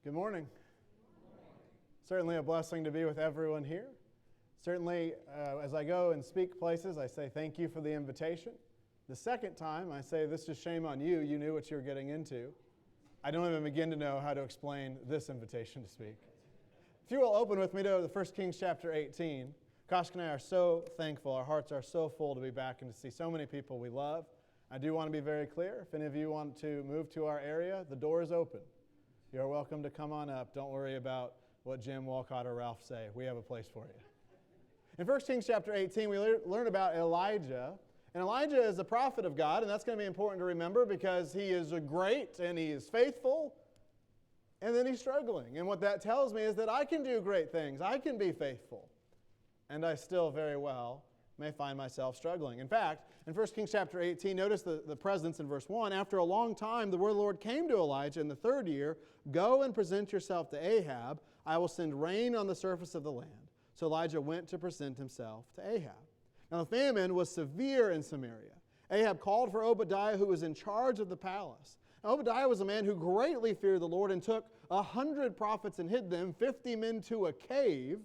Good morning. Certainly a blessing to be with everyone here. Certainly, as I go and speak places, I say thank you for the invitation. The second time, I say this is shame on you. You knew what you were getting into. I don't even begin to know how to explain this invitation to speak. If you will open with me to the 1 Kings chapter 18. Koshka and I are so thankful. Our hearts are so full to be back and to see so many people we love. I do want to be very clear. If any of you want to move to our area, the door is open. You're welcome to come on up. Don't worry about what Jim, Walcott, or Ralph say. We have a place for you. In 1 Kings chapter 18, we learn about Elijah. And Elijah is a prophet of God, and that's going to be important to remember because he is great and he is faithful, and then he's struggling. And what that tells me is that I can do great things. I can be faithful, and I still very well may find myself struggling. In fact, in 1 Kings chapter 18, notice the presence in verse 1. After a long time, the word of the Lord came to Elijah in the third year. Go and present yourself to Ahab. I will send rain on the surface of the land. So Elijah went to present himself to Ahab. Now the famine was severe in Samaria. Ahab called for Obadiah, who was in charge of the palace. Now, Obadiah was a man who greatly feared the Lord and took 100 prophets and hid them, 50 men to a cave,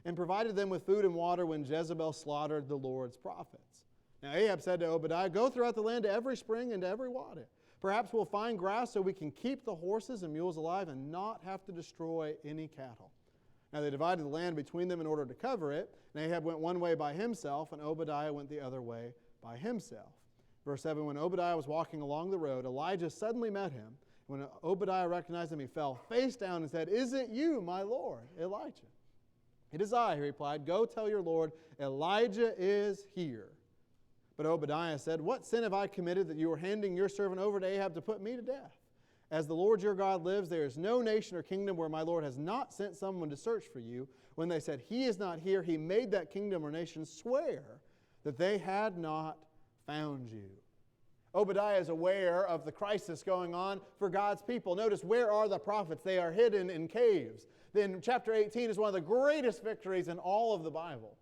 and provided them with food and water when Jezebel slaughtered the Lord's prophets. Now Ahab said to Obadiah, go throughout the land to every spring and to every water. Perhaps we'll find grass so we can keep the horses and mules alive and not have to destroy any cattle. Now they divided the land between them in order to cover it. And Ahab went one way by himself, and Obadiah went the other way by himself. Verse 7, when Obadiah was walking along the road, Elijah suddenly met him. When Obadiah recognized him, he fell face down and said, is it you, my Lord, Elijah? It is I, he replied. Go tell your Lord, Elijah is here. But Obadiah said, what sin have I committed that you are handing your servant over to Ahab to put me to death? As the Lord your God lives, there is no nation or kingdom where my Lord has not sent someone to search for you. When they said, he is not here, he made that kingdom or nation swear that they had not found you. Obadiah is aware of the crisis going on for God's people. Notice, where are the prophets? They are hidden in caves. Then chapter 18 is one of the greatest victories in all of the Bible.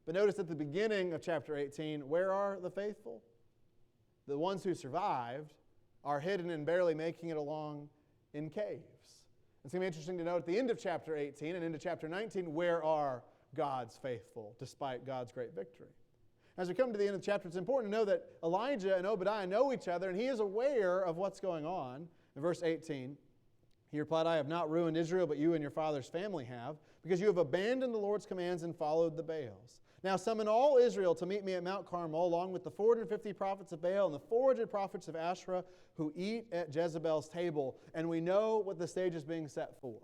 But notice at the beginning of chapter 18, where are the faithful? The ones who survived are hidden and barely making it along in caves. It's going to be interesting to note at the end of chapter 18 and into chapter 19, where are God's faithful despite God's great victory? As we come to the end of the chapter, it's important to know that Elijah and Obadiah know each other, and he is aware of what's going on. In verse 18, he replied, I have not ruined Israel, but you and your father's family have, because you have abandoned the Lord's commands and followed the Baals. Now summon all Israel to meet me at Mount Carmel, along with the 450 prophets of Baal and the 400 prophets of Asherah who eat at Jezebel's table. And we know what the stage is being set for.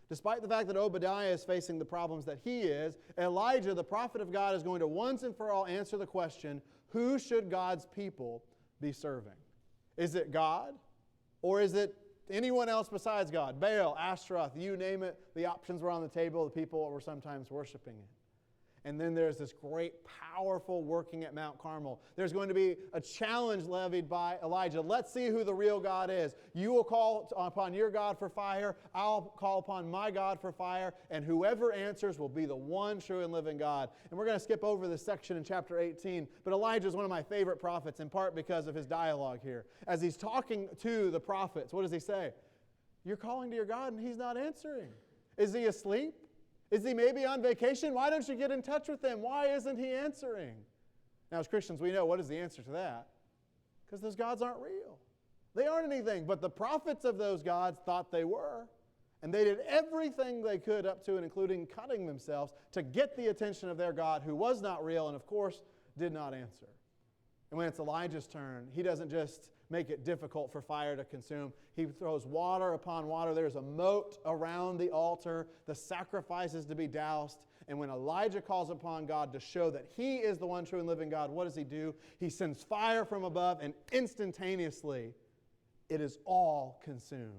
Despite the fact that Obadiah is facing the problems that he is, Elijah, the prophet of God, is going to once and for all answer the question, who should God's people be serving? Is it God? Or is it anyone else besides God? Baal, Ashtaroth, you name it. The options were on the table. The people were sometimes worshiping it. And then there's this great, powerful working at Mount Carmel. There's going to be a challenge levied by Elijah. Let's see who the real God is. You will call upon your God for fire. I'll call upon my God for fire. And whoever answers will be the one true and living God. And we're going to skip over this section in chapter 18. But Elijah is one of my favorite prophets, in part because of his dialogue here. As he's talking to the prophets, what does he say? You're calling to your God and he's not answering. Is he asleep? Is he maybe on vacation? Why don't you get in touch with him? Why isn't he answering? Now, as Christians, we know what is the answer to that. Because those gods aren't real. They aren't anything. But the prophets of those gods thought they were. And they did everything they could up to and including cutting themselves to get the attention of their God, who was not real and, of course, did not answer. And when it's Elijah's turn, he doesn't just make it difficult for fire to consume. He throws water upon water. There's a moat around the altar. The sacrifice is to be doused. And when Elijah calls upon God to show that he is the one true and living God, what does he do? He sends fire from above, and instantaneously it is all consumed.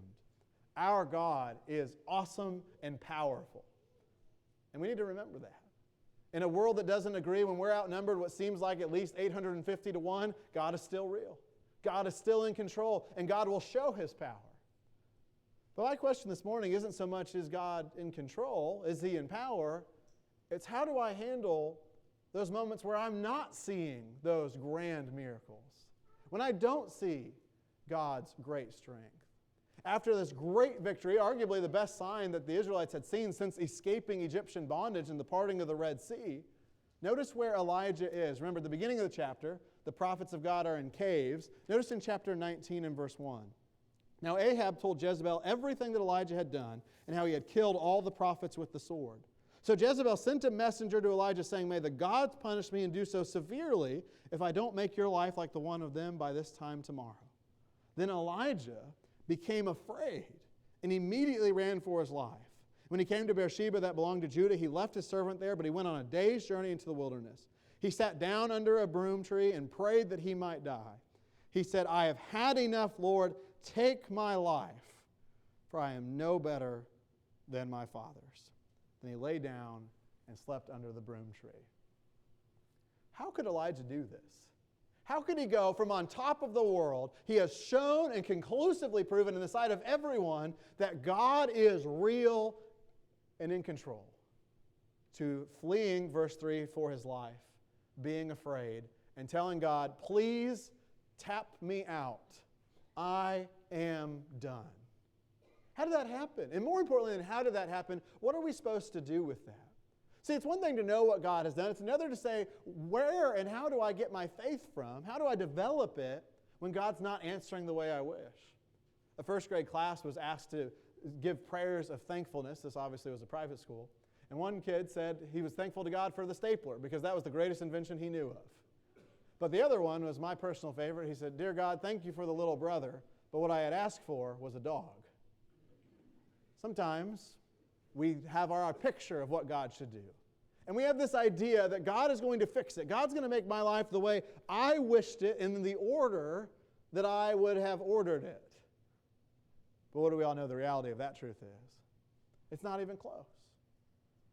Our God is awesome and powerful. And we need to remember that. In a world that doesn't agree, when we're outnumbered what seems like at least 850 to 1, God is still real. God is still in control, and God will show his power. But my question this morning isn't so much, is God in control? Is he in power? It's how do I handle those moments where I'm not seeing those grand miracles? When I don't see God's great strength? after this great victory, arguably the best sign that the Israelites had seen since escaping Egyptian bondage and the parting of the Red Sea, notice where Elijah is. Remember, at the beginning of the chapter, the prophets of God are in caves. Notice in chapter 19 and verse 1. Now Ahab told Jezebel everything that Elijah had done and how he had killed all the prophets with the sword. So Jezebel sent a messenger to Elijah saying, "May the gods punish me and do so severely if I don't make your life like the one of them by this time tomorrow." Then Elijah became afraid and immediately ran for his life. When he came to Beersheba that belonged to Judah, he left his servant there, but he went on a day's journey into the wilderness. He sat down under a broom tree and prayed that he might die. He said, "I have had enough, Lord. Take my life, for I am no better than my fathers." Then he lay down and slept under the broom tree. How could Elijah do this? How could he go from on top of the world? He has shown and conclusively proven in the sight of everyone that God is real and in control, to fleeing, verse 3, for his life, being afraid, and telling God, "Please tap me out. I am done." How did that happen? And more importantly than how did that happen, what are we supposed to do with that? See, it's one thing to know what God has done. It's another to say, where and how do I get my faith from? How do I develop it when God's not answering the way I wish? A first grade class was asked to give prayers of thankfulness. This obviously was a private school. And one kid said he was thankful to God for the stapler because that was the greatest invention he knew of. But the other one was my personal favorite. He said, "Dear God, thank you for the little brother, but what I had asked for was a dog." Sometimes we have our picture of what God should do. And we have this idea that God is going to fix it. God's going to make my life the way I wished it in the order that I would have ordered it. But what do we all know the reality of that truth is? It's not even close.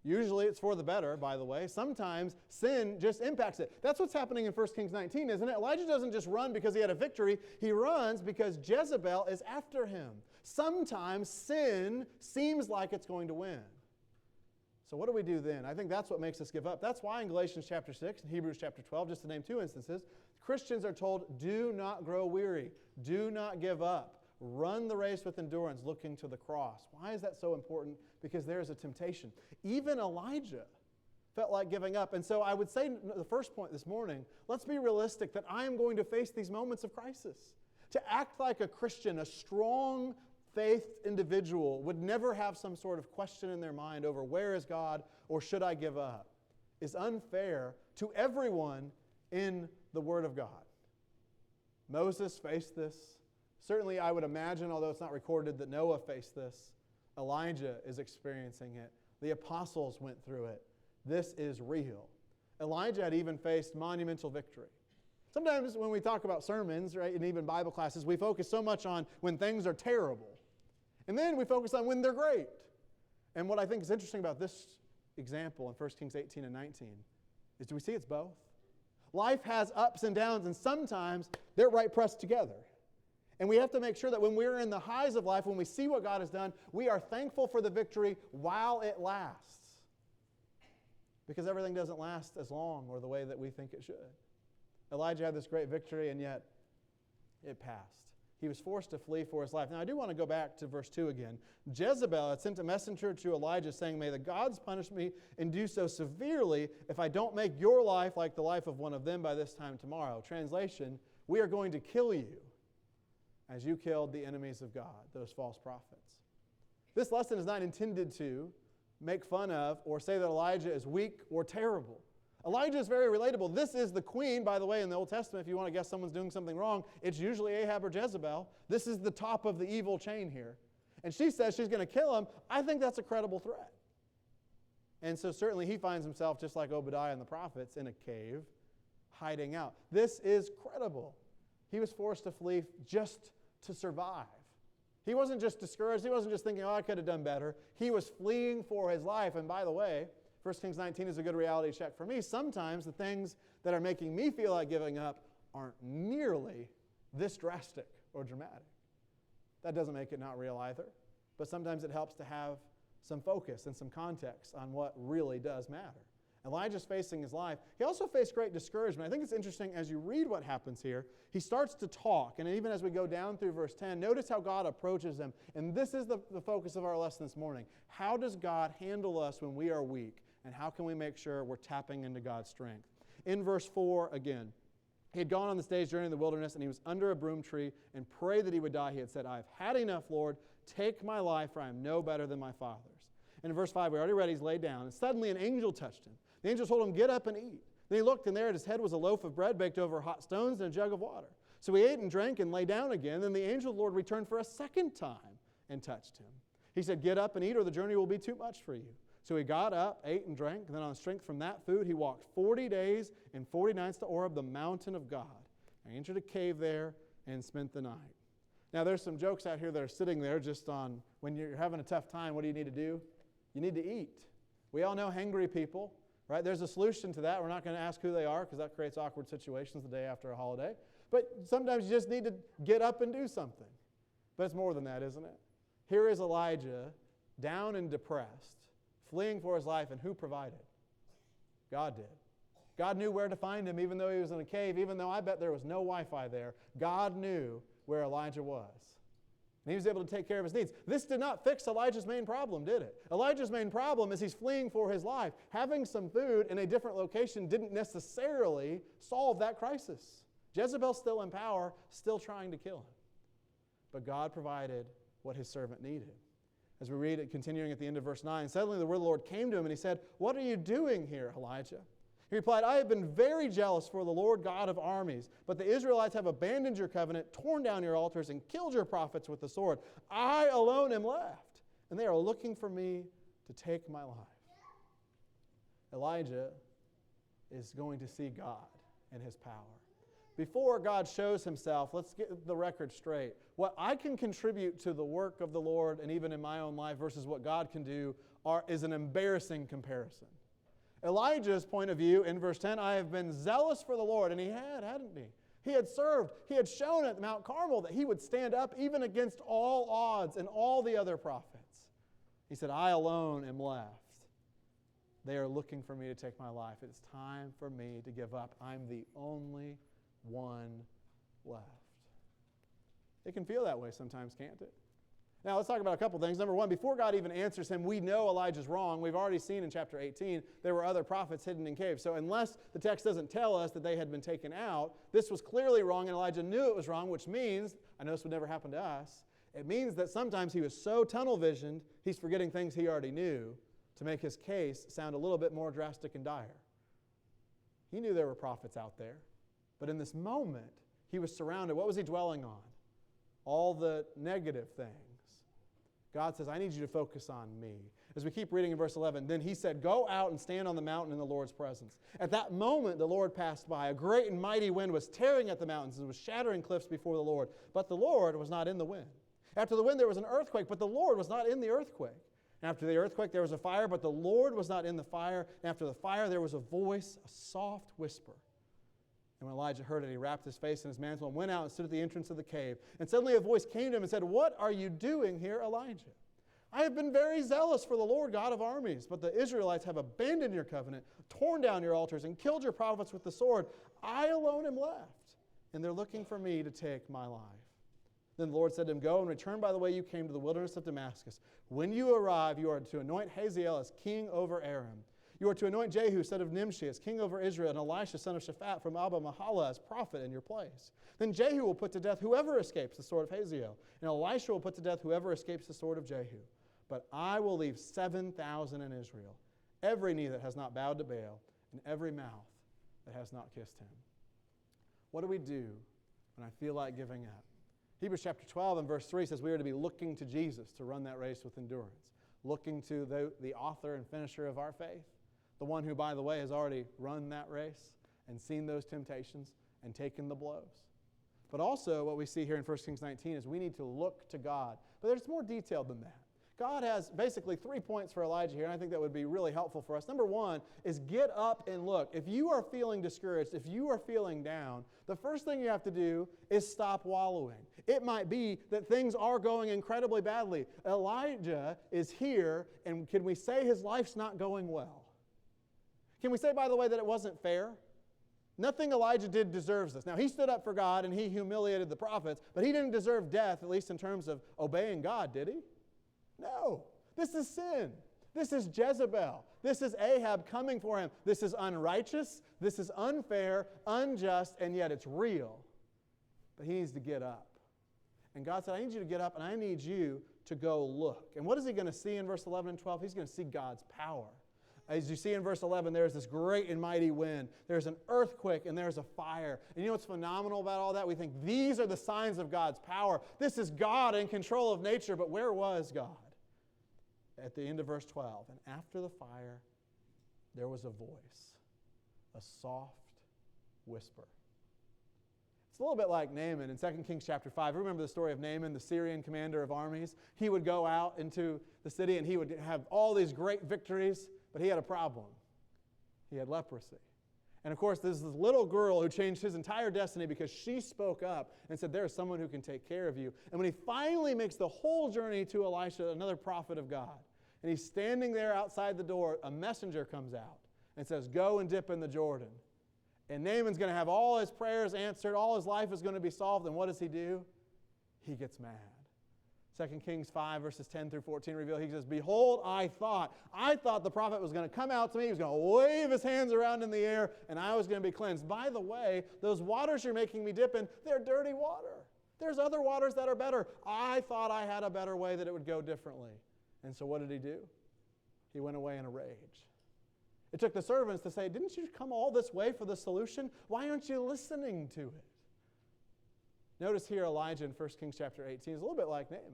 Usually it's for the better, by the way. Sometimes sin just impacts it. That's what's happening in 1 Kings 19, isn't it? Elijah doesn't just run because he had a victory. He runs because Jezebel is after him. Sometimes sin seems like it's going to win. So what do we do then? I think that's what makes us give up. That's why in Galatians chapter 6 and Hebrews chapter 12, just to name two instances, Christians are told, do not grow weary. Do not give up. Run the race with endurance, looking to the cross. Why is that so important? Because there is a temptation. Even Elijah felt like giving up. And so I would say the first point this morning, let's be realistic that I am going to face these moments of crisis. To act like a Christian, a strong faith individual would never have some sort of question in their mind over where is God or should I give up, is unfair to everyone in the Word of God. Moses faced this. Certainly I would imagine, although it's not recorded, that Noah faced this. Elijah is experiencing it. The apostles went through it. This is real. Elijah had even faced monumental victory. Sometimes when we talk about sermons, right, and even Bible classes, we focus so much on when things are terrible. And then we focus on when they're great. And what I think is interesting about this example in 1 Kings 18 and 19 is do we see it's both? Life has ups and downs, and sometimes they're right pressed together. And we have to make sure that when we're in the highs of life, when we see what God has done, we are thankful for the victory while it lasts. Because everything doesn't last as long or the way that we think it should. Elijah had this great victory, and yet it passed. He was forced to flee for his life. Now, I do want to go back to verse 2 again. Jezebel had sent a messenger to Elijah saying, "May the gods punish me and do so severely if I don't make your life like the life of one of them by this time tomorrow." Translation, we are going to kill you as you killed the enemies of God, those false prophets. This lesson is not intended to make fun of or say that Elijah is weak or terrible. Elijah is very relatable. This is the queen, by the way, in the Old Testament. If you want to guess someone's doing something wrong, it's usually Ahab or Jezebel. This is the top of the evil chain here. And she says she's going to kill him. I think that's a credible threat. And so certainly he finds himself, just like Obadiah and the prophets, in a cave, hiding out. This is credible. He was forced to flee just to survive. He wasn't just discouraged. He wasn't just thinking, I could have done better. He was fleeing for his life. And by the way, 1 Kings 19 is a good reality check for me. Sometimes the things that are making me feel like giving up aren't nearly this drastic or dramatic. That doesn't make it not real either. But sometimes it helps to have some focus and some context on what really does matter. Elijah's facing his life. He also faced great discouragement. I think it's interesting as you read what happens here, he starts to talk. And even as we go down through verse 10, notice how God approaches him. And this is the focus of our lesson this morning. How does God handle us when we are weak? And how can we make sure we're tapping into God's strength? In verse 4 again, he had gone on this day's journey in the wilderness, and he was under a broom tree and prayed that he would die. He had said, I have had enough, Lord. Take my life, for I am no better than my father's. And in verse 5, we already read, he's laid down. And suddenly an angel touched him. The angel told him, get up and eat. Then he looked, and there at his head was a loaf of bread baked over hot stones and a jug of water. So he ate and drank and lay down again. Then the angel of the Lord returned for a second time and touched him. He said, get up and eat, or the journey will be too much for you. So he got up, ate and drank, and then on strength from that food, he walked 40 days and 40 nights to Oreb, the mountain of God. He entered a cave there and spent the night. Now there's some jokes out here that are sitting there just on when you're having a tough time, what do you need to do? You need to eat. We all know hangry people, right? There's a solution to that. We're not going to ask who they are because that creates awkward situations the day after a holiday. But sometimes you just need to get up and do something. But it's more than that, isn't it? Here is Elijah, down and depressed, fleeing for his life, and who provided? God did. God knew where to find him even though he was in a cave, even though I bet there was no Wi-Fi there. God knew where Elijah was. And he was able to take care of his needs. This did not fix Elijah's main problem, did it? Elijah's main problem is he's fleeing for his life. Having some food in a different location didn't necessarily solve that crisis. Jezebel's still in power, still trying to kill him. But God provided what his servant needed. As we read it, continuing at the end of verse 9, suddenly the word of the Lord came to him and he said, what are you doing here, Elijah? He replied, I have been very jealous for the Lord God of armies, but the Israelites have abandoned your covenant, torn down your altars, and killed your prophets with the sword. I alone am left, and they are looking for me to take my life. Elijah is going to see God and his power. Before God shows himself, let's get the record straight. What I can contribute to the work of the Lord and even in my own life versus what God can do is an embarrassing comparison. Elijah's point of view in verse 10, I have been zealous for the Lord, and he had, hadn't he? He had served. He had shown at Mount Carmel that he would stand up even against all odds and all the other prophets. He said, I alone am left. They are looking for me to take my life. It's time for me to give up. I'm the only one left. It can feel that way sometimes, can't it? Now, let's talk about a couple things. Number one, before God even answers him, we know Elijah's wrong. We've already seen in chapter 18 there were other prophets hidden in caves. So unless the text doesn't tell us that they had been taken out, this was clearly wrong, and Elijah knew it was wrong, which means, I know this would never happen to us, it means that sometimes he was so tunnel-visioned, he's forgetting things he already knew to make his case sound a little bit more drastic and dire. He knew there were prophets out there, but in this moment, he was surrounded. What was he dwelling on? All the negative things. God says, I need you to focus on me. As we keep reading in verse 11, then he said, go out and stand on the mountain in the Lord's presence. At that moment, the Lord passed by. A great and mighty wind was tearing at the mountains and was shattering cliffs before the Lord. But the Lord was not in the wind. After the wind, there was an earthquake, but the Lord was not in the earthquake. After the earthquake, there was a fire, but the Lord was not in the fire. And after the fire, there was a voice, a soft whisper. And when Elijah heard it, he wrapped his face in his mantle and went out and stood at the entrance of the cave. And suddenly a voice came to him and said, what are you doing here, Elijah? I have been very zealous for the Lord God of armies, but the Israelites have abandoned your covenant, torn down your altars, and killed your prophets with the sword. I alone am left, and they're looking for me to take my life. Then the Lord said to him, go and return by the way you came to the wilderness of Damascus. When you arrive, you are to anoint Hazael as king over Aram. You are to anoint Jehu, son of Nimshi, as king over Israel, and Elisha, son of Shaphat, from Abba Mahala, as prophet in your place. Then Jehu will put to death whoever escapes the sword of Hazael, and Elisha will put to death whoever escapes the sword of Jehu. But I will leave 7,000 in Israel, every knee that has not bowed to Baal, and every mouth that has not kissed him. What do we do when I feel like giving up? Hebrews chapter 12 and verse 3 says we are to be looking to Jesus to run that race with endurance, looking to the author and finisher of our faith, the one who, by the way, has already run that race and seen those temptations and taken the blows. But also what we see here in 1 Kings 19 is we need to look to God. But there's more detailed than that. God has basically 3 points for Elijah here, and I think that would be really helpful for us. Number one is get up and look. If you are feeling discouraged, if you are feeling down, the first thing you have to do is stop wallowing. It might be that things are going incredibly badly. Elijah is here, and can we say his life's not going well? Can we say, by the way, that it wasn't fair? Nothing Elijah did deserves this. Now, he stood up for God and he humiliated the prophets, but he didn't deserve death, at least in terms of obeying God, did he? No. This is sin. This is Jezebel. This is Ahab coming for him. This is unrighteous. This is unfair, unjust, and yet it's real. But he needs to get up. And God said, I need you to get up and I need you to go look. And what is he going to see in verse 11 and 12? He's going to see God's power. As you see in verse 11, there's this great and mighty wind. There's an earthquake and there's a fire. And you know what's phenomenal about all that? We think these are the signs of God's power. This is God in control of nature. But where was God? At the end of verse 12. And after the fire, there was a voice, a soft whisper. It's a little bit like Naaman in 2 Kings chapter 5. Remember the story of Naaman, the Syrian commander of armies? He would go out into the city and he would have all these great victories, but he had a problem. He had leprosy. And of course, there's this little girl who changed his entire destiny because she spoke up and said, there is someone who can take care of you. And when he finally makes the whole journey to Elisha, another prophet of God, and he's standing there outside the door, a messenger comes out and says, go and dip in the Jordan. And Naaman's going to have all his prayers answered, all his life is going to be solved, and what does he do? He gets mad. 2 Kings 5, verses 10 through 14 reveal, he says, behold, I thought the prophet was going to come out to me, he was going to wave his hands around in the air, and I was going to be cleansed. By the way, those waters you're making me dip in, they're dirty water. There's other waters that are better. I thought I had a better way that it would go differently. And so what did he do? He went away in a rage. It took the servants to say, didn't you come all this way for the solution? Why aren't you listening to it? Notice here Elijah in 1 Kings chapter 18 is a little bit like Naaman.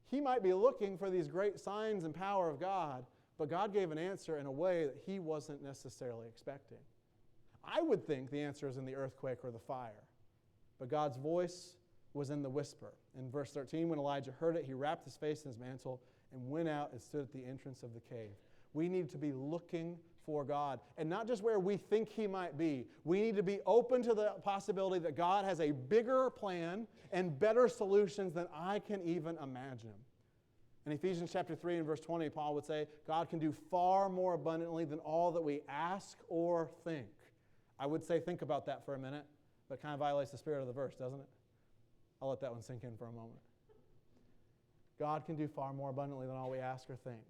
He might be looking for these great signs and power of God, but God gave an answer in a way that he wasn't necessarily expecting. I would think the answer is in the earthquake or the fire, but God's voice was in the whisper. In verse 13, when Elijah heard it, he wrapped his face in his mantle and went out and stood at the entrance of the cave. We need to be looking for God, and not just where we think he might be. We need to be open to the possibility that God has a bigger plan and better solutions than I can even imagine. In Ephesians chapter 3 and verse 20, Paul would say, God can do far more abundantly than all that we ask or think. I would say think about that for a minute, but it kind of violates the spirit of the verse, doesn't it? I'll let that one sink in for a moment. God can do far more abundantly than all we ask or think.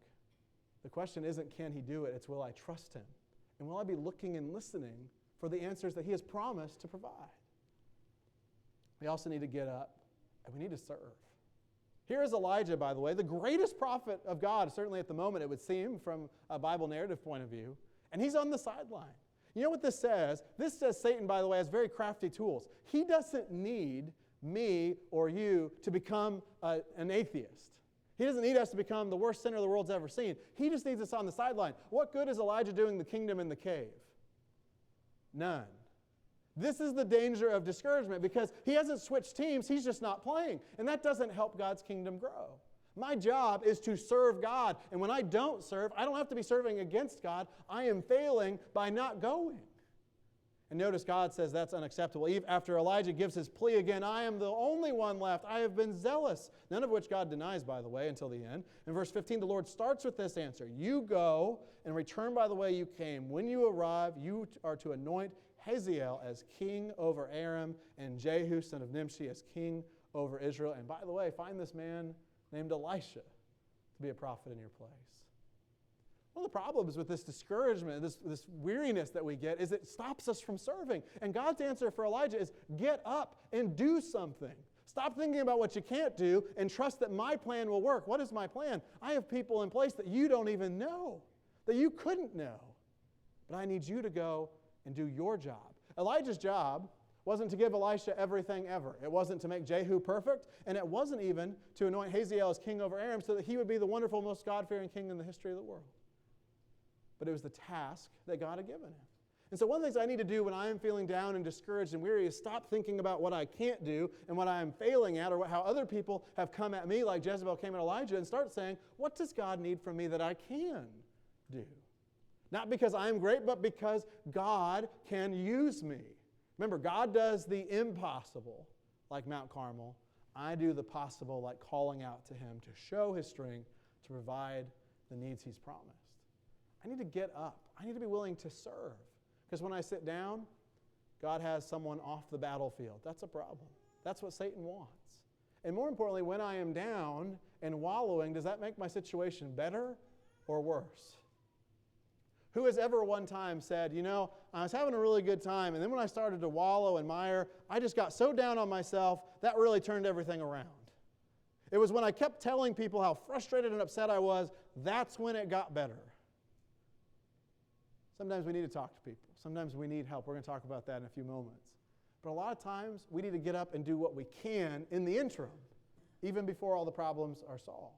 The question isn't can he do it, it's will I trust him? And will I be looking and listening for the answers that he has promised to provide? We also need to get up and we need to serve. Here is Elijah, by the way, the greatest prophet of God, certainly at the moment it would seem from a Bible narrative point of view, and he's on the sideline. You know what this says? This says Satan, by the way, has very crafty tools. He doesn't need me or you to become an atheist. He doesn't need us to become the worst sinner the world's ever seen. He just needs us on the sideline. What good is Elijah doing the kingdom in the cave? None. This is the danger of discouragement because he hasn't switched teams. He's just not playing. And that doesn't help God's kingdom grow. My job is to serve God. And when I don't serve, I don't have to be serving against God. I am failing by not going. And notice God says that's unacceptable. After Elijah gives his plea again, I am the only one left. I have been zealous. None of which God denies, by the way, until the end. In verse 15, the Lord starts with this answer. You go and return by the way you came. When you arrive, you are to anoint Hazael as king over Aram and Jehu, son of Nimshi, as king over Israel. And by the way, find this man named Elisha to be a prophet in your place. One of the problems with this discouragement, this weariness that we get, is it stops us from serving. And God's answer for Elijah is get up and do something. Stop thinking about what you can't do and trust that my plan will work. What is my plan? I have people in place that you don't even know, that you couldn't know. But I need you to go and do your job. Elijah's job wasn't to give Elisha everything ever. It wasn't to make Jehu perfect, and it wasn't even to anoint Hazael as king over Aram so that he would be the wonderful, most God-fearing king in the history of the world. But it was the task that God had given him. And so one of the things I need to do when I am feeling down and discouraged and weary is stop thinking about what I can't do and what I am failing at or how other people have come at me like Jezebel came at Elijah and start saying, what does God need from me that I can do? Not because I'm great, but because God can use me. Remember, God does the impossible like Mount Carmel. I do the possible like calling out to him to show his strength to provide the needs he's promised. I need to get up. I need to be willing to serve. Because when I sit down, God has someone off the battlefield. That's a problem. That's what Satan wants. And more importantly, when I am down and wallowing, does that make my situation better or worse? Who has ever one time said, I was having a really good time, and then when I started to wallow and mire, I just got so down on myself, that really turned everything around. It was when I kept telling people how frustrated and upset I was, that's when it got better. Sometimes we need to talk to people. Sometimes we need help. We're going to talk about that in a few moments. But a lot of times, we need to get up and do what we can in the interim, even before all the problems are solved.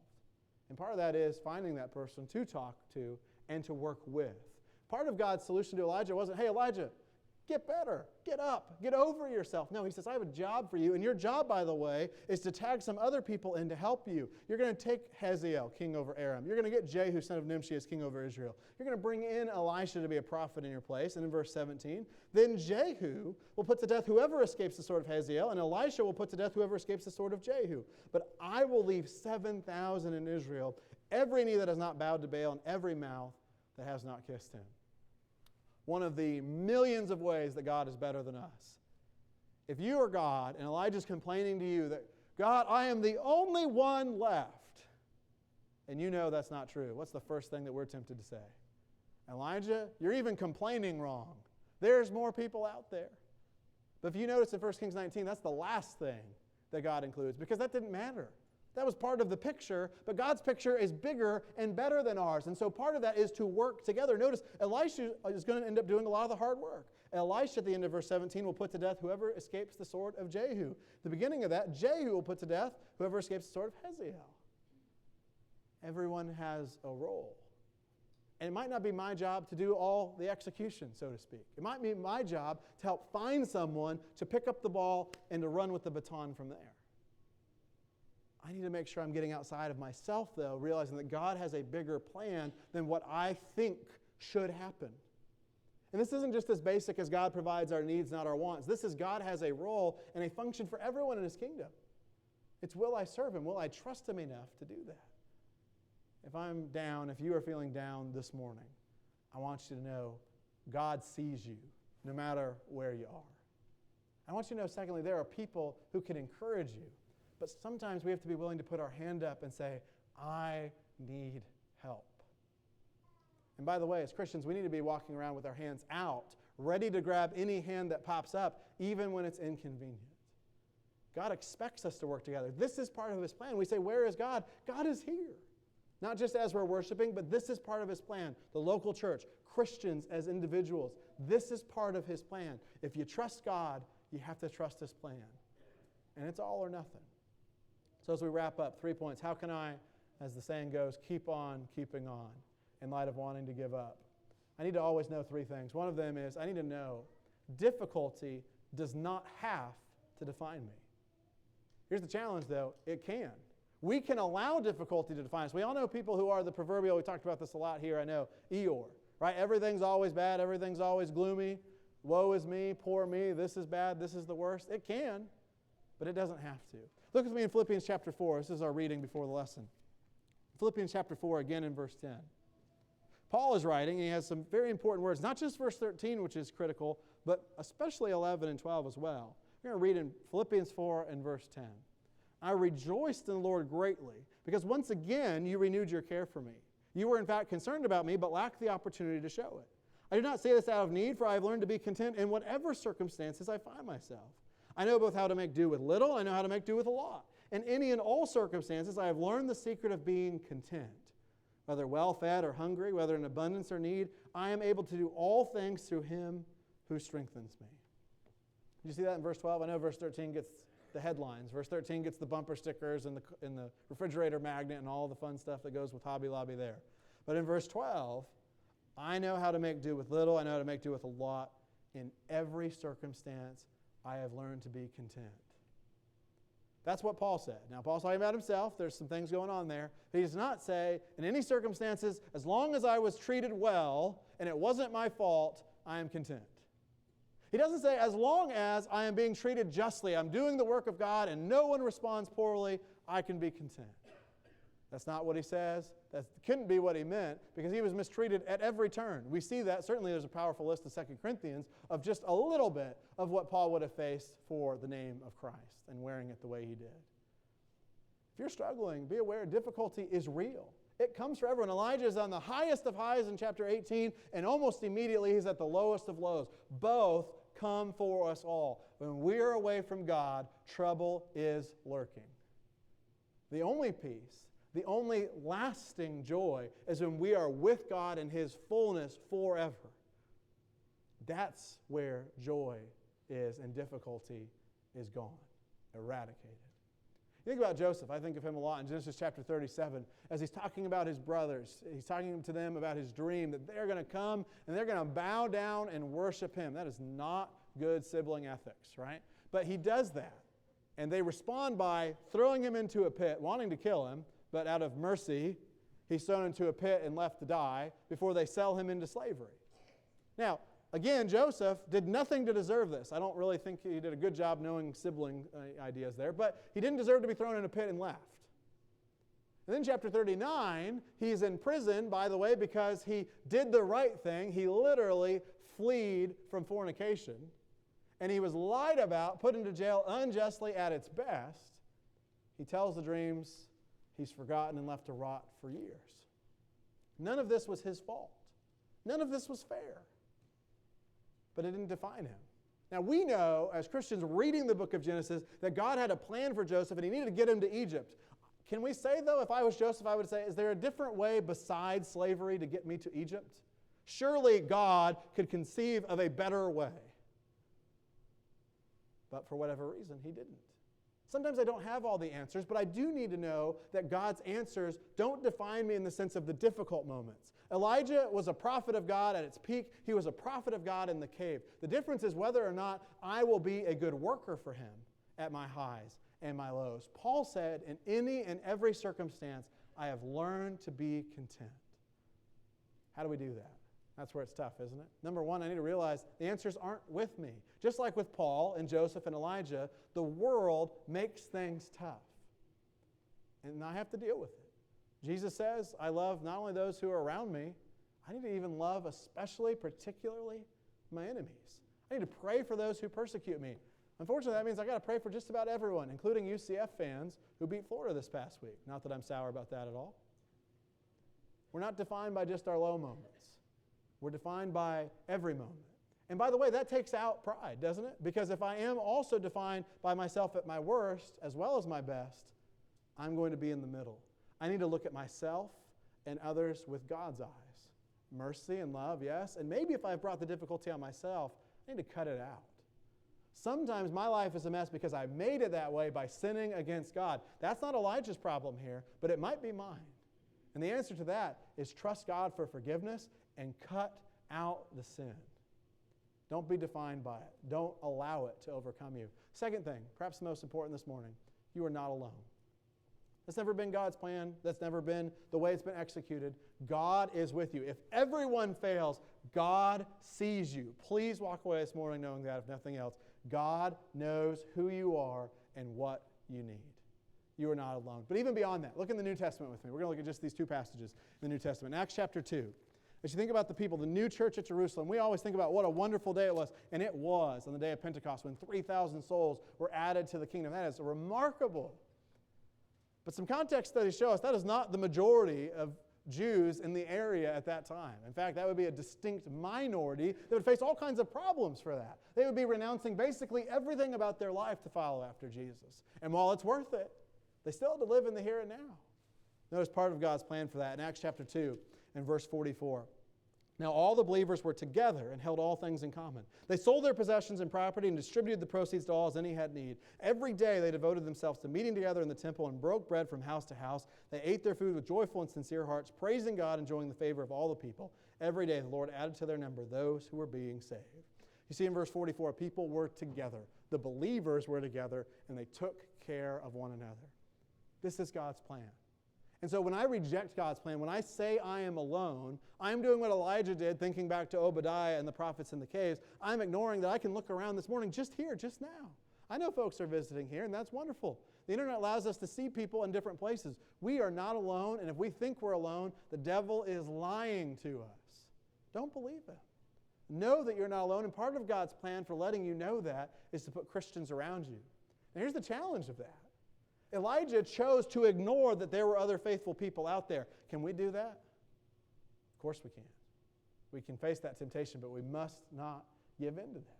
And part of that is finding that person to talk to and to work with. Part of God's solution to Elijah wasn't, hey, Elijah, get better, get up, get over yourself. No, he says, I have a job for you. And your job, by the way, is to tag some other people in to help you. You're going to take Hazael, king over Aram. You're going to get Jehu, son of Nimshi, as king over Israel. You're going to bring in Elisha to be a prophet in your place. And in verse 17, then Jehu will put to death whoever escapes the sword of Hazael, and Elisha will put to death whoever escapes the sword of Jehu. But I will leave 7,000 in Israel, every knee that has not bowed to Baal, and every mouth that has not kissed him. One of the millions of ways that God is better than us. If you are God and Elijah's complaining to you that, God, I am the only one left, and you know that's not true, what's the first thing that we're tempted to say? Elijah, you're even complaining wrong. There's more people out there. But if you notice in 1 Kings 19, that's the last thing that God includes, because that didn't matter. That was part of the picture, but God's picture is bigger and better than ours. And so part of that is to work together. Notice, Elisha is going to end up doing a lot of the hard work. Elisha, at the end of verse 17, will put to death whoever escapes the sword of Jehu. The beginning of that, Jehu will put to death whoever escapes the sword of Hazael. Everyone has a role. And it might not be my job to do all the execution, so to speak. It might be my job to help find someone to pick up the ball and to run with the baton from there. I need to make sure I'm getting outside of myself, though, realizing that God has a bigger plan than what I think should happen. And this isn't just as basic as God provides our needs, not our wants. This is God has a role and a function for everyone in His kingdom. It's will I serve Him? Will I trust Him enough to do that? If I'm down, if you are feeling down this morning, I want you to know God sees you no matter where you are. I want you to know, secondly, there are people who can encourage you. But sometimes we have to be willing to put our hand up and say, I need help. And by the way, as Christians, we need to be walking around with our hands out, ready to grab any hand that pops up, even when it's inconvenient. God expects us to work together. This is part of His plan. We say, where is God? God is here. Not just as we're worshiping, but this is part of His plan. The local church, Christians as individuals, this is part of His plan. If you trust God, you have to trust His plan. And it's all or nothing. So as we wrap up, 3 points. How can I, as the saying goes, keep on keeping on in light of wanting to give up? I need to always know 3 things. One of them is I need to know difficulty does not have to define me. Here's the challenge, though. It can. We can allow difficulty to define us. We all know people who are the proverbial, we talked about this a lot here, I know, Eeyore, right? Everything's always bad. Everything's always gloomy. Woe is me, poor me, this is bad, this is the worst. It can, but it doesn't have to. Look with me in Philippians chapter 4. This is our reading before the lesson. Philippians chapter 4, again in verse 10. Paul is writing, and he has some very important words, not just verse 13, which is critical, but especially 11 and 12 as well. We're going to read in Philippians 4 and verse 10. I rejoiced in the Lord greatly, because once again you renewed your care for me. You were in fact concerned about me, but lacked the opportunity to show it. I do not say this out of need, for I have learned to be content in whatever circumstances I find myself. I know both how to make do with little, I know how to make do with a lot. In any and all circumstances, I have learned the secret of being content. Whether well-fed or hungry, whether in abundance or need, I am able to do all things through Him who strengthens me. Did you see that in verse 12? I know verse 13 gets the headlines. Verse 13 gets the bumper stickers and the refrigerator magnet and all the fun stuff that goes with Hobby Lobby there. But in verse 12, I know how to make do with little, I know how to make do with a lot. In every circumstance, I have learned to be content. That's what Paul said. Now, Paul's talking about himself. There's some things going on there. He does not say, in any circumstances, as long as I was treated well and it wasn't my fault, I am content. He doesn't say, as long as I am being treated justly, I'm doing the work of God and no one responds poorly, I can be content. That's not what he says. That couldn't be what he meant, because he was mistreated at every turn. We see that. Certainly there's a powerful list of 2 Corinthians of just a little bit of what Paul would have faced for the name of Christ and wearing it the way he did. If you're struggling, be aware difficulty is real. It comes for everyone. Elijah is on the highest of highs in chapter 18, and almost immediately he's at the lowest of lows. Both come for us all. When we're away from God, trouble is lurking. The only peace, the only lasting joy is when we are with God in His fullness forever. That's where joy is and difficulty is gone, eradicated. You think about Joseph. I think of him a lot in Genesis chapter 37 as he's talking about his brothers. He's talking to them about his dream that they're going to come and they're going to bow down and worship him. That is not good sibling ethics, right? But he does that. And they respond by throwing him into a pit, wanting to kill him, but out of mercy, he's thrown into a pit and left to die before they sell him into slavery. Now, again, Joseph did nothing to deserve this. I don't really think he did a good job knowing sibling ideas there, but he didn't deserve to be thrown in a pit and left. And then chapter 39, he's in prison, by the way, because he did the right thing. He literally fled from fornication, and he was lied about, put into jail unjustly at its best. He tells the dreams he's forgotten and left to rot for years. None of this was his fault. None of this was fair. But it didn't define him. Now we know, as Christians reading the book of Genesis, that God had a plan for Joseph and He needed to get him to Egypt. Can we say, though, if I was Joseph, I would say, is there a different way besides slavery to get me to Egypt? Surely God could conceive of a better way. But for whatever reason, He didn't. Sometimes I don't have all the answers, but I do need to know that God's answers don't define me in the sense of the difficult moments. Elijah was a prophet of God at its peak. He was a prophet of God in the cave. The difference is whether or not I will be a good worker for Him at my highs and my lows. Paul said, in any and every circumstance, I have learned to be content. How do we do that? That's where it's tough, isn't it? Number one, I need to realize the answers aren't with me. Just like with Paul and Joseph and Elijah, the world makes things tough. And I have to deal with it. Jesus says, I love not only those who are around me, I need to even love especially, particularly, my enemies. I need to pray for those who persecute me. Unfortunately, that means I've got to pray for just about everyone, including UCF fans who beat Florida this past week. Not that I'm sour about that at all. We're not defined by just our low moments. We're defined by every moment. And by the way, that takes out pride, doesn't it? Because if I am also defined by myself at my worst as well as my best, I'm going to be in the middle. I need to look at myself and others with God's eyes. Mercy and love, yes. And maybe if I've brought the difficulty on myself, I need to cut it out. Sometimes my life is a mess because I made it that way by sinning against God. That's not Elijah's problem here, but it might be mine. And the answer to that is trust God for forgiveness and cut out the sin. Don't be defined by it. Don't allow it to overcome you. Second thing, perhaps the most important this morning, you are not alone. That's never been God's plan. That's never been the way it's been executed. God is with you. If everyone fails, God sees you. Please walk away this morning knowing that, if nothing else. God knows who you are and what you need. You are not alone. But even beyond that, look in the New Testament with me. We're going to look at just these two passages in the New Testament. In Acts chapter 2. As you think about the people, the new church at Jerusalem, we always think about what a wonderful day it was. And it was on the day of Pentecost when 3,000 souls were added to the kingdom. That is remarkable. But some context studies show us that is not the majority of Jews in the area at that time. In fact, that would be a distinct minority that would face all kinds of problems for that. They would be renouncing basically everything about their life to follow after Jesus. And while it's worth it, they still have to live in the here and now. Notice part of God's plan for that in Acts chapter 2 and verse 44. Now all the believers were together and held all things in common. They sold their possessions and property and distributed the proceeds to all as any had need. Every day they devoted themselves to meeting together in the temple and broke bread from house to house. They ate their food with joyful and sincere hearts, praising God, enjoying the favor of all the people. Every day the Lord added to their number those who were being saved. You see in verse 44, people were together. The believers were together and they took care of one another. This is God's plan. And so when I reject God's plan, when I say I am alone, I'm doing what Elijah did, thinking back to Obadiah and the prophets in the caves. I'm ignoring that I can look around this morning just here, just now. I know folks are visiting here, and that's wonderful. The internet allows us to see people in different places. We are not alone, and if we think we're alone, the devil is lying to us. Don't believe it. Know that you're not alone, and part of God's plan for letting you know that is to put Christians around you. And here's the challenge of that. Elijah chose to ignore that there were other faithful people out there. Can we do that? Of course we can. We can face that temptation, but we must not give in to that.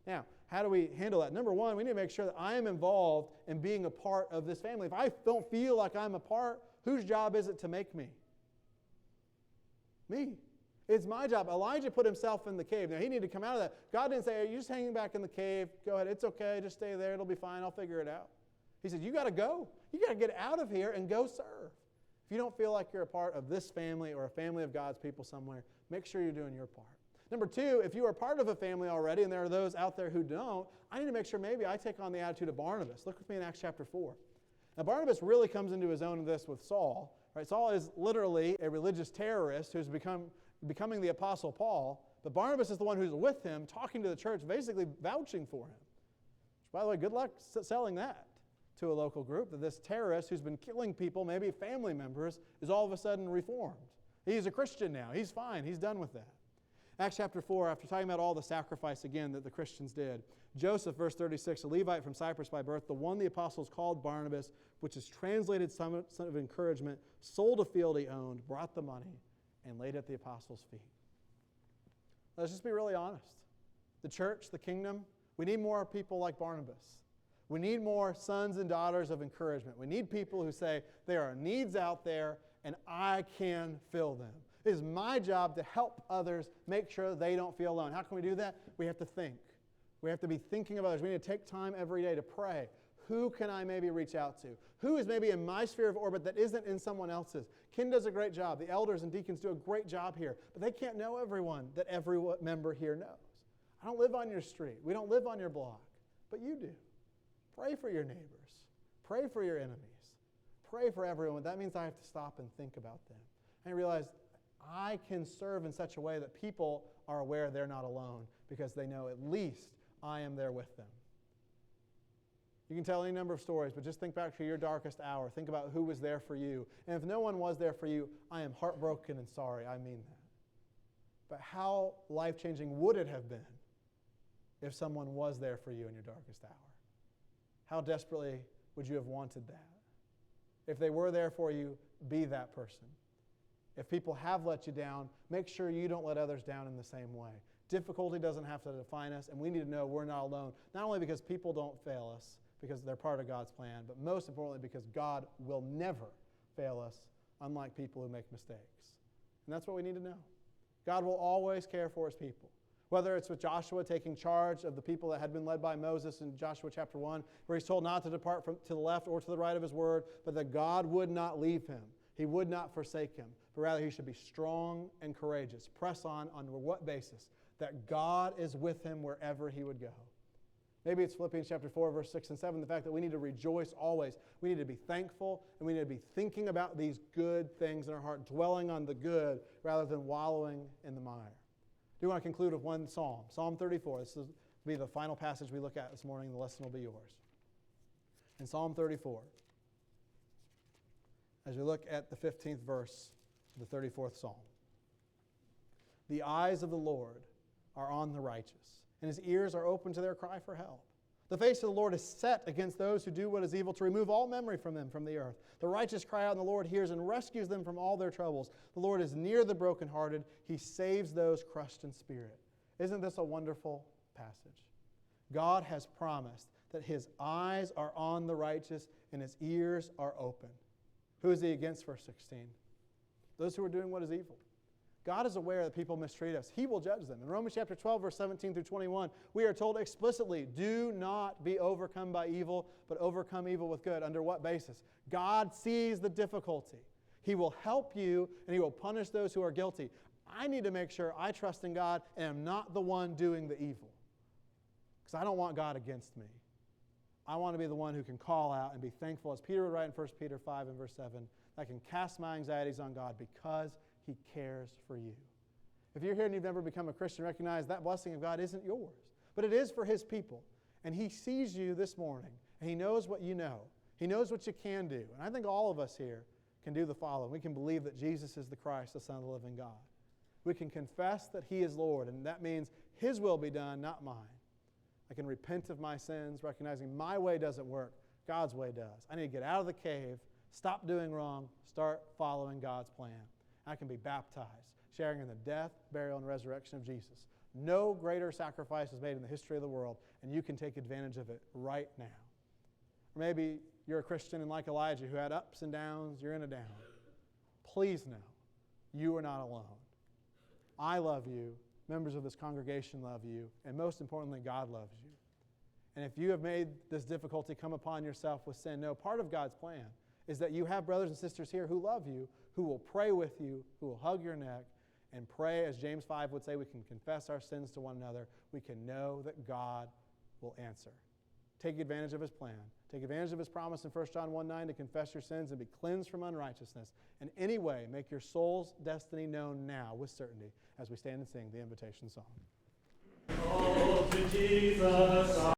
Now, how do we handle that? Number one, we need to make sure that I am involved in being a part of this family. If I don't feel like I'm a part, whose job is it to make me? Me. It's my job. Elijah put himself in the cave. Now, he needed to come out of that. God didn't say, you're just hanging back in the cave. Go ahead. It's okay. Just stay there. It'll be fine. I'll figure it out. He said, you got to go. You got to get out of here and go serve. If you don't feel like you're a part of this family or a family of God's people somewhere, make sure you're doing your part. Number two, if you are part of a family already, and there are those out there who don't, I need to make sure maybe I take on the attitude of Barnabas. Look with me in Acts chapter 4. Now, Barnabas really comes into his own in this with Saul. Right? Saul is literally a religious terrorist who's becoming the Apostle Paul, but Barnabas is the one who's with him, talking to the church, basically vouching for him. Which, by the way, good luck selling that to a local group, that this terrorist who's been killing people, maybe family members, is all of a sudden reformed. He's a Christian now. He's fine. He's done with that. Acts chapter 4, after talking about all the sacrifice again that the Christians did, Joseph, verse 36, a Levite from Cyprus by birth, the one the apostles called Barnabas, which is translated son of encouragement, sold a field he owned, brought the money, and laid it at the apostles' feet. Let's just be really honest. The church, the kingdom, we need more people like Barnabas. We need more sons and daughters of encouragement. We need people who say, there are needs out there, and I can fill them. It is my job to help others make sure they don't feel alone. How can we do that? We have to think. We have to be thinking of others. We need to take time every day to pray. Who can I maybe reach out to? Who is maybe in my sphere of orbit that isn't in someone else's? Ken does a great job. The elders and deacons do a great job here. But they can't know everyone that every member here knows. I don't live on your street. We don't live on your block. But you do. Pray for your neighbors. Pray for your enemies. Pray for everyone. That means I have to stop and think about them. And I realize I can serve in such a way that people are aware they're not alone because they know at least I am there with them. You can tell any number of stories, but just think back to your darkest hour. Think about who was there for you. And if no one was there for you, I am heartbroken and sorry. I mean that. But how life-changing would it have been if someone was there for you in your darkest hour? How desperately would you have wanted that? If they were there for you, be that person. If people have let you down, make sure you don't let others down in the same way. Difficulty doesn't have to define us, and we need to know we're not alone, not only because people don't fail us, because they're part of God's plan, but most importantly because God will never fail us, unlike people who make mistakes. And that's what we need to know. God will always care for his people. Whether it's with Joshua taking charge of the people that had been led by Moses in Joshua chapter 1, where he's told not to depart to the left or to the right of his word, but that God would not leave him. He would not forsake him, but rather he should be strong and courageous. Press on what basis? That God is with him wherever he would go. Maybe it's Philippians chapter 4, verse 6 and 7, the fact that we need to rejoice always. We need to be thankful, and we need to be thinking about these good things in our heart, dwelling on the good rather than wallowing in the mire. I do want to conclude with one psalm, Psalm 34. This will be the final passage we look at this morning. The lesson will be yours. In Psalm 34, as we look at the 15th verse of the 34th Psalm, the eyes of the Lord are on the righteous, and his ears are open to their cry for help. The face of the Lord is set against those who do what is evil, to remove all memory from them from the earth. The righteous cry out, and the Lord hears and rescues them from all their troubles. The Lord is near the brokenhearted. He saves those crushed in spirit. Isn't this a wonderful passage? God has promised that his eyes are on the righteous and his ears are open. Who is he against, verse 16? Those who are doing what is evil. God is aware that people mistreat us. He will judge them. In Romans chapter 12, verse 17 through 21, we are told explicitly, do not be overcome by evil, but overcome evil with good. Under what basis? God sees the difficulty. He will help you, and he will punish those who are guilty. I need to make sure I trust in God and am not the one doing the evil. Because I don't want God against me. I want to be the one who can call out and be thankful, as Peter would write in 1 Peter 5 and verse 7, I can cast my anxieties on God because he cares for you. If you're here and you've never become a Christian, recognize that blessing of God isn't yours, but it is for his people. And He sees you this morning, and He knows what you know. He knows what you can do. And I think all of us here can do the following. We can believe that Jesus is the Christ, the Son of the living God. We can confess that He is Lord, and that means His will be done, not mine. I can repent of my sins, recognizing my way doesn't work, God's way does. I need to get out of the cave, stop doing wrong, start following God's plan. I can be baptized, sharing in the death, burial, and resurrection of Jesus. No greater sacrifice is made in the history of the world, and you can take advantage of it right now. Or maybe you're a Christian and like Elijah who had ups and downs, you're in a down. Please know, you are not alone. I love you, members of this congregation love you, and most importantly, God loves you. And if you have made this difficulty come upon yourself with sin, no, part of God's plan is that you have brothers and sisters here who love you, who will pray with you, who will hug your neck, and pray, as James 5 would say, we can confess our sins to one another. We can know that God will answer. Take advantage of His plan. Take advantage of His promise in 1 John 1:9 to confess your sins and be cleansed from unrighteousness. And anyway, make your soul's destiny known now with certainty as we stand and sing the invitation song. Oh, to Jesus.